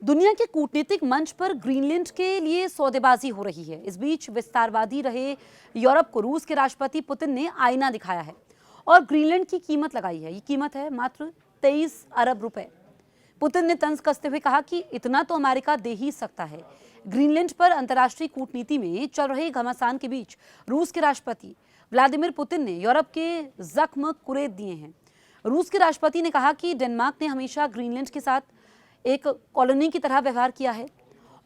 दुनिया के कूटनीतिक मंच पर ग्रीनलैंड के लिए सौदेबाजी हो रही है। इस बीच विस्तारवादी रहे यूरोप को रूस के राष्ट्रपति पुतिन ने आईना दिखाया है और ग्रीनलैंड की कीमत लगाई है। ये कीमत है मात्र 23 अरब रुपए। पुतिन ने तंज कसते हुए कहा कि इतना तो अमेरिका दे ही सकता है। ग्रीनलैंड पर अंतर्राष्ट्रीय कूटनीति में चल रहे घमासान के बीच रूस के राष्ट्रपति व्लादिमीर पुतिन ने यूरोप के जख्म कुरेद दिए हैं। रूस के राष्ट्रपति ने कहा कि डेनमार्क ने हमेशा ग्रीनलैंड के साथ एक कॉलोनी की तरह व्यवहार किया है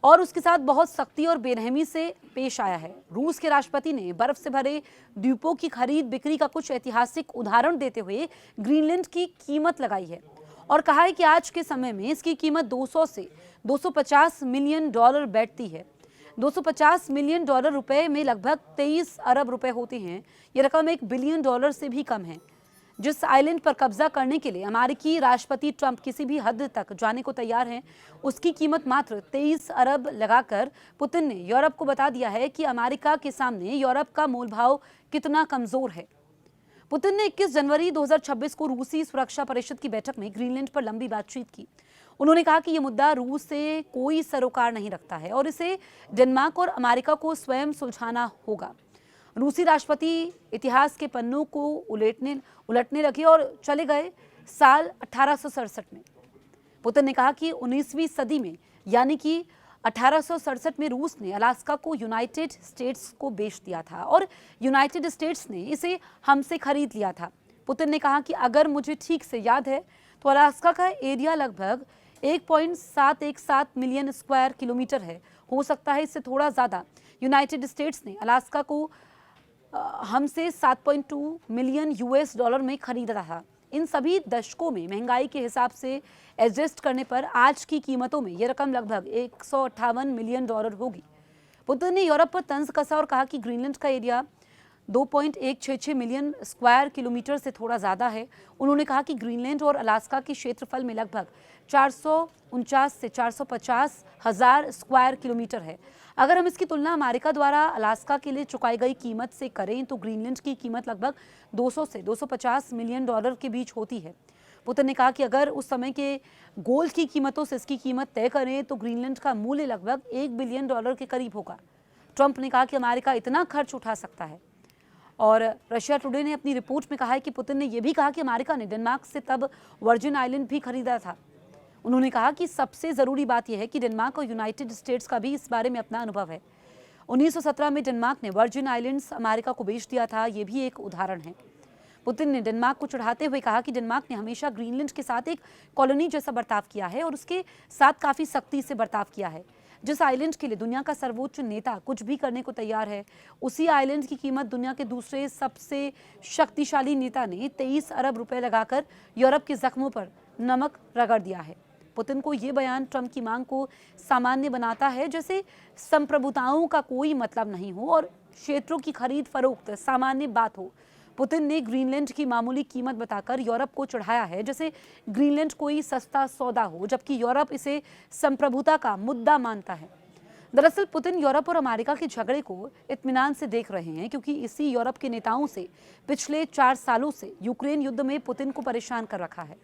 और उसके साथ बहुत सख्ती और बेरहमी से पेश आया है। रूस के राष्ट्रपति ने बर्फ से भरे द्वीपों की खरीद बिक्री का कुछ ऐतिहासिक उदाहरण देते हुए ग्रीनलैंड की कीमत लगाई है और कहा है कि आज के समय में इसकी कीमत 200 से 250 मिलियन डॉलर बैठती है। 250 मिलियन डॉलर रुपए में लगभग 23 अरब रुपए होते हैं। ये रकम 1 बिलियन डॉलर से भी कम है। जिस आइलैंड पर कब्जा करने के लिए अमेरिकी राष्ट्रपति ट्रंप किसी भी हद तक जाने को तैयार हैं, उसकी कीमत मात्र 23 अरब लगाकर पुतिन ने यूरोप को बता दिया है कि अमेरिका के सामने यूरोप का मूलभाव कितना कमजोर है। पुतिन ने 21 जनवरी 2026 को रूसी सुरक्षा परिषद की बैठक में ग्रीनलैंड पर लंबी बातचीत की। उन्होंने कहा कि यह मुद्दा रूस से कोई सरोकार नहीं रखता है और इसे डेनमार्क और अमेरिका को स्वयं सुलझाना होगा। रूसी राष्ट्रपति इतिहास के पन्नों को उलटने लगे और चले गए साल 1867 में। पुतिन ने कहा कि 19वीं सदी में यानी कि 1867 में रूस ने अलास्का को यूनाइटेड स्टेट्स को बेच दिया था और यूनाइटेड स्टेट्स ने इसे हमसे खरीद लिया था। पुतिन ने कहा कि अगर मुझे ठीक से याद है तो अलास्का का एरिया लगभग 1.717 मिलियन स्क्वायर किलोमीटर है। हो सकता है इससे थोड़ा ज़्यादा। यूनाइटेड स्टेट्स ने अलास्का को हमसे 7.2 मिलियन यूएस डॉलर में खरीदा था। इन सभी दशकों में महंगाई के हिसाब से एडजस्ट करने पर आज की कीमतों में यह रकम लगभग 158 मिलियन डॉलर होगी। पुतिन ने यूरोप पर तंज कसा और कहा कि ग्रीनलैंड का एरिया 2.166 मिलियन स्क्वायर किलोमीटर से थोड़ा ज़्यादा है। उन्होंने कहा कि ग्रीनलैंड और अलास्का के क्षेत्रफल में लगभग 449 से 450 हज़ार स्क्वायर किलोमीटर है। अगर हम इसकी तुलना अमेरिका द्वारा अलास्का के लिए चुकाई गई कीमत से करें तो ग्रीनलैंड की कीमत लगभग 200 से 250 मिलियन डॉलर के बीच होती है। पुतिन ने कहा कि अगर उस समय के गोल्ड की कीमतों से इसकी कीमत तय करें तो ग्रीनलैंड का मूल्य लगभग 1 बिलियन डॉलर के करीब होगा। ट्रंप ने कहा कि अमेरिका इतना खर्च उठा सकता है। और रशिया टुडे ने अपनी रिपोर्ट में कहा है कि पुतिन ने यह भी कहा कि अमेरिका ने डेनमार्क से तब वर्जिन आइलैंड भी खरीदा था। उन्होंने कहा कि सबसे ज़रूरी बात यह है कि डेनमार्क और यूनाइटेड स्टेट्स का भी इस बारे में अपना अनुभव है। 1917 में डेनमार्क ने वर्जिन आइलैंड्स अमेरिका को बेच दिया था। ये भी एक उदाहरण है। पुतिन ने डेनमार्क को चढ़ाते हुए कहा कि डेनमार्क ने हमेशा ग्रीनलैंड के साथ एक कॉलोनी जैसा बर्ताव किया है और उसके साथ काफ़ी सख्ती से बर्ताव किया है। जिस आइलैंड के लिए दुनिया का सर्वोच्च नेता कुछ भी करने को तैयार है, उसी आइलैंड की कीमत दुनिया के दूसरे सबसे शक्तिशाली नेता ने 23 अरब रुपए लगाकर यूरोप के जख्मों पर नमक रगड़ दिया है। पुतिन को ये बयान ट्रंप की मांग को सामान्य बनाता है, जैसे संप्रभुताओं का कोई मतलब नहीं हो और क्षेत्रों की खरीद फरोख्त सामान्य बात हो। पुतिन ने ग्रीनलैंड की मामूली कीमत बताकर यूरोप को चढ़ाया है, जैसे ग्रीनलैंड कोई सस्ता सौदा हो, जबकि यूरोप इसे संप्रभुता का मुद्दा मानता है। दरअसल पुतिन यूरोप और अमेरिका के झगड़े को इत्मीनान से देख रहे हैं, क्योंकि इसी यूरोप के नेताओं से पिछले 4 सालों से यूक्रेन युद्ध में पुतिन को परेशान कर रखा है।